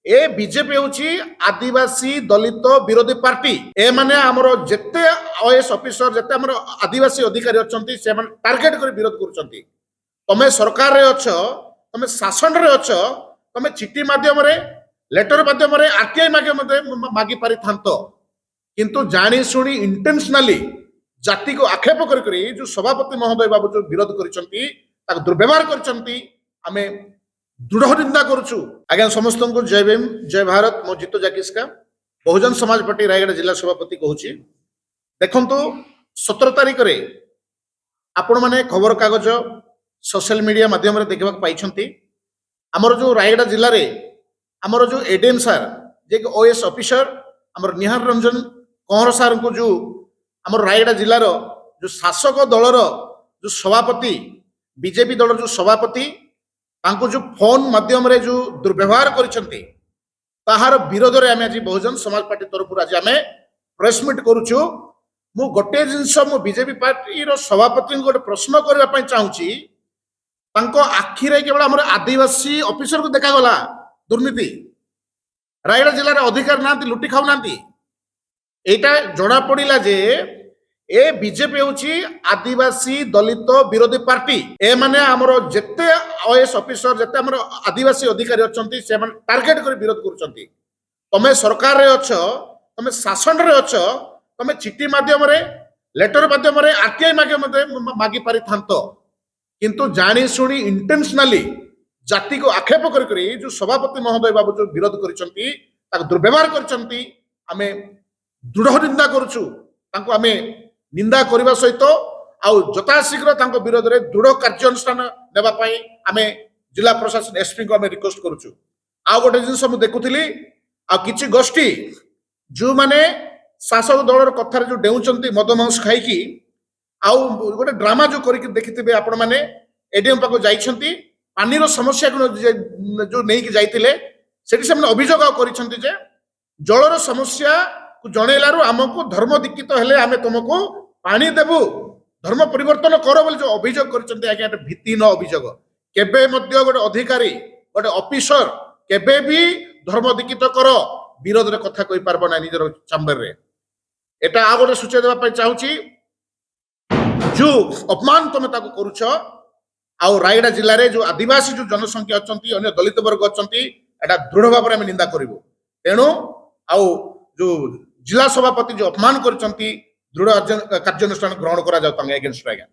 ए BJP हूँ आदिवासी दलित विरोधी party ए माने आमर जेते आईएएस ऑफिसर जेते आमर आदिवासी अधिकारी अच्छे से टार्गेट कर विरोध कर तमें सरकार रे अछ तमें शासन रे अछ तमें चिठी माध्यम रे लेटर माध्यम रे आरटीआई माध्यम मागी पारि थांतो किंतु जानी सुनी इंटेंशनली जाति को आक्षेप करी जो सभापति महोदय बाबू जो विरोध कर दुर्व्यवहार कर दृढ़ निंदा करुचु आज्ञा समस्त को जय भीम जय भारत मो जीतू जाकिस्का बहुजन समाज पार्टी रायगढ़ जिला सभापति कहूँ देखु 17 तारिख रे आपण माने खबर कागज सोशल मीडिया माध्यम देखा पाई आमर जो रायगढ़ जिले में आमर जो एडीएम सार जे ओएस ऑफिसर आमर निहार रंजन कंवर सार को जो आमर रायगढ़ जिलार जो शासक दलर जो सभापति बीजेपी दल जो सभापति जो फोन माध्यम रे जो दुर्व्यवहार कर विरोध में आम आज बहुजन समाज पार्टी तरफ आज आम प्रेस मीट करुचु मु गोटे जिनस मु बीजेपी पार्टी सभापति गोटे प्रश्न करने चाहूँगी आखिरे केवल आम आदिवासी ऑफिसर को देखागला दुर्नीति रायगढ़ जिले में अधिकार ना लुटी खाऊ ना यहाँ जना पड़ा जे ए बीजेपी हूँ आदिवासी दलित विरोधी पार्टी ए माने आमर जेते आईएएस ऑफिसर जेते आमर आदिवासी अधिकारी अच्छे से टार्गेट कर विरोध कर तमें सरकार रे अछ तमें शासन रे अछ तमें चिठी माध्यम रे लेटर माध्यम रे आरटीआई माध्यम मागी पारि थांतो किंतु जानी सुनी इंटेंशनली जाति को आक्षेप करी जो सभापति महोदय बाबू जो विरोध कर दुर्व्यवहार कर दृढ़ निंदा करुचु आमे निंदा करने सहित यथाशीघ्र विरोध में दृढ़ कार्यानुष्ठान नेबाई आम जिला प्रशासन एसपी को आम रिक्वेस्ट करुचु आ गोटे जिन देखुली किसी गोष्ठी जो माने शासक दलर कथार जो डेउंचंती मद मांस खाई आउ गोटे ड्रामा जो करके देखिथिबे आपण माने एडीएम पाको जाइछंती पानीर समस्या को जो नहीं जाइतिले सेठी से अभियोग करिसंती जे जलर समस्या जनइलारू आमको धर्म दीक्षित हेले आमे तुमको पानी देबु धर्म परिवर्तन करो बोली जो अभियोग करचंती आज्ञा भित्तिहीन अभियोग केबे मध्य गोटे अधिकारी गोटे ऑफिसर केबे भी धर्म दीक्षित कर विरोध रे कथा कहि पारबो ना निजर चैम्बर रे एटा आ गोटे सूचना देबा पय चाहूची जो अपमान तुम ताको करूछ आ रायगढ़ जिले में जो आदिवासी जो जनसंख्या अच्छी अन्य दलित वर्ग अच्छी एटा दृढ़ भाव में निंदा करूँ तेणु आउ जो जिला सभापति जो अपमान कर दृढ़ कार्यानुष्ठान ग्रहण करा एगेंस्ट आज्ञा।